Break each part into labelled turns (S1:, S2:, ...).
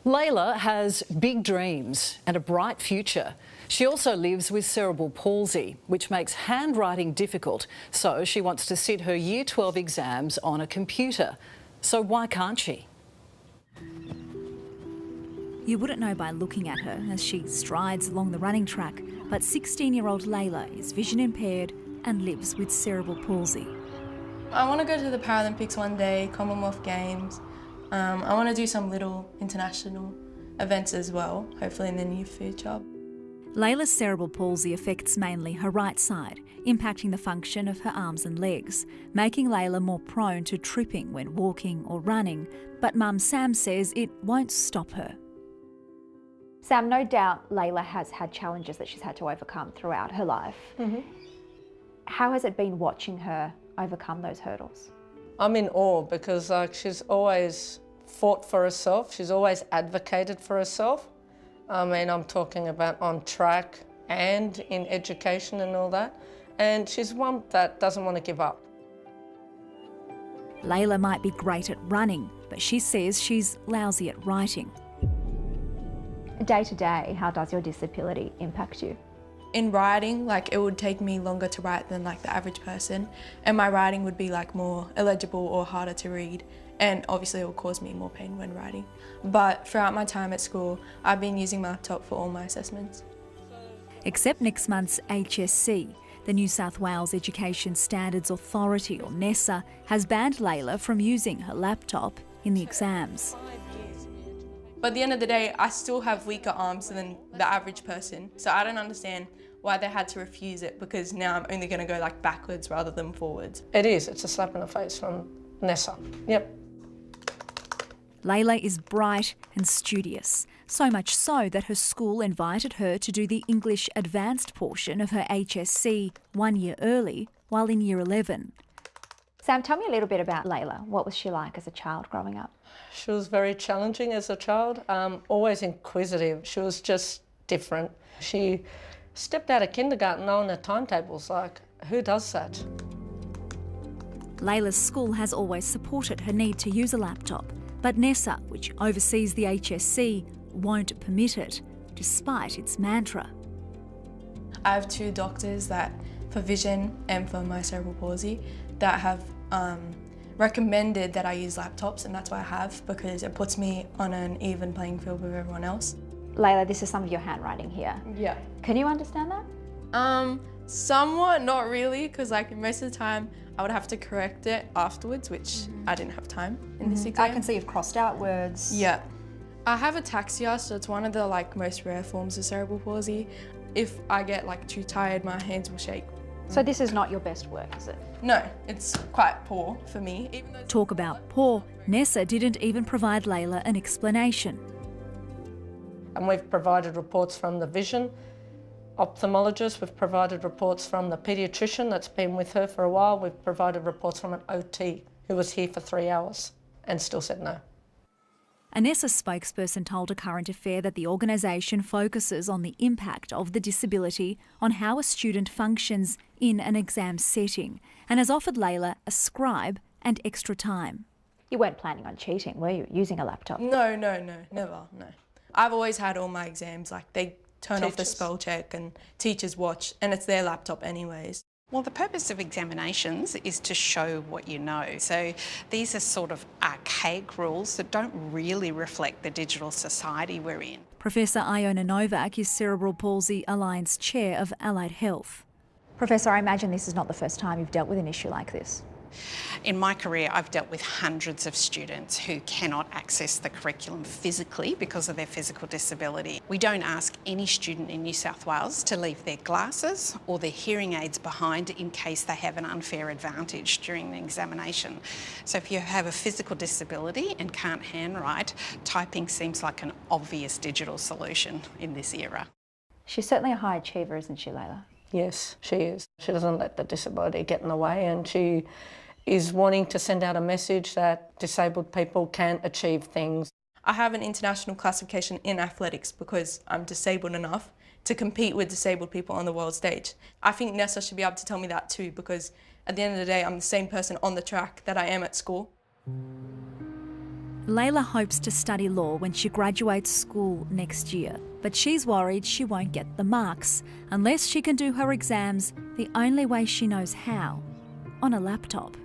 S1: Layla has big dreams and a bright future. She also lives with cerebral palsy, which makes handwriting difficult, so she wants to sit her Year 12 exams on a computer. So why can't she?
S2: You wouldn't know by looking at her as she strides along the running track, but 16-year-old Layla is vision impaired and lives with cerebral palsy.
S3: I want to go to the Paralympics one day, Commonwealth Games. I want to do some little international events as well, hopefully in the near future.
S2: Layla's cerebral palsy affects mainly her right side, impacting the function of her arms and legs, making Layla more prone to tripping when walking or running. But Mum Sam says it won't stop her.
S4: Sam, no doubt Layla has had challenges that she's had to overcome throughout her life. How has it been watching her overcome those hurdles?
S5: I'm in awe because she's always fought for herself. She's always advocated for herself. I mean, I'm talking about on track and in education and all that. And she's one that doesn't want to give up.
S2: Layla might be great at running, but she says she's lousy at writing.
S4: Day to day, how does your disability impact you?
S3: In writing, it would take me longer to write than the average person, and my writing would be more illegible or harder to read, and obviously it will cause me more pain when writing. But throughout my time at school, I've been using my laptop for all my assessments.
S2: Except next month's HSC, the New South Wales Education Standards Authority, or NESA, has banned Layla from using her laptop in the exams.
S3: But at the end of the day, I still have weaker arms than the average person, so I don't understand why they had to refuse it, because now I'm only going to go backwards rather than forwards.
S5: It is, it's a slap in the face from NESA. Yep.
S2: Layla is bright and studious, so much so that her school invited her to do the English advanced portion of her HSC 1 year early while in Year 11.
S4: Sam, tell me a little bit about Layla. What was she like as a child growing up?
S5: She was very challenging as a child, always inquisitive. She was just different. She stepped out of kindergarten knowing the timetables. Who does that?
S2: Layla's school has always supported her need to use a laptop, but NESA, which oversees the HSC, won't permit it, despite its mantra.
S3: I have 2 doctors for vision and for my cerebral palsy that have recommended that I use laptops, and that's why I have, because it puts me on an even playing field with everyone else.
S4: Layla, this is some of your handwriting here.
S3: Yeah.
S4: Can you understand that?
S3: Somewhat, not really, because most of the time I would have to correct it afterwards, which I didn't have time in this exam.
S4: I can see you've crossed out words.
S3: Yeah. I have ataxia, so it's one of the most rare forms of cerebral palsy. If I get too tired, my hands will shake.
S4: So this is not your best work, is it?
S3: No, it's quite poor for me.
S2: Talk about poor, NESA didn't even provide Layla an explanation.
S5: And we've provided reports from the vision ophthalmologist, we've provided reports from the paediatrician that's been with her for a while, we've provided reports from an OT who was here for 3 hours and still said no.
S2: A NESA spokesperson told A Current Affair that the organisation focuses on the impact of the disability on how a student functions in an exam setting and has offered Layla a scribe and extra time.
S4: You weren't planning on cheating, were you, using a laptop?
S3: No, never, no. I've always had all my exams, they turn off the spell check and teachers watch, and it's their laptop anyways.
S6: Well, the purpose of examinations is to show what you know. So these are sort of archaic rules that don't really reflect the digital society we're in.
S2: Professor Iona Novak is Cerebral Palsy Alliance Chair of Allied Health.
S4: Professor, I imagine this is not the first time you've dealt with an issue like this.
S6: In my career, I've dealt with hundreds of students who cannot access the curriculum physically because of their physical disability. We don't ask any student in New South Wales to leave their glasses or their hearing aids behind in case they have an unfair advantage during the examination. So if you have a physical disability and can't handwrite, typing seems like an obvious digital solution in this era.
S4: She's certainly a high achiever, isn't she, Layla?
S5: Yes, she is. She doesn't let the disability get in the way, and she is wanting to send out a message that disabled people can achieve things.
S3: I have an international classification in athletics because I'm disabled enough to compete with disabled people on the world stage. I think NESA should be able to tell me that too, because at the end of the day, I'm the same person on the track that I am at school.
S2: Layla hopes to study law when she graduates school next year, but she's worried she won't get the marks unless she can do her exams the only way she knows how, on a laptop.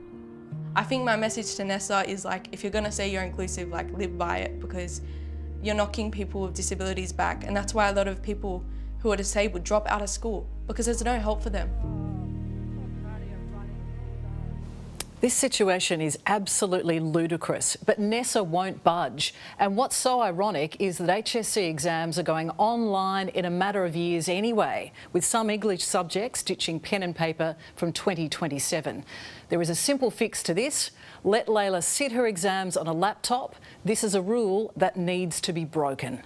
S3: I think my message to Nessa is like, if you're gonna say you're inclusive, like live by it, because you're knocking people with disabilities back, and that's why a lot of people who are disabled drop out of school, because there's no help for them.
S1: This situation is absolutely ludicrous, but Nessa won't budge. And what's so ironic is that HSC exams are going online in a matter of years anyway, with some English subjects ditching pen and paper from 2027. There is a simple fix to this. Let Layla sit her exams on a laptop. This is a rule that needs to be broken.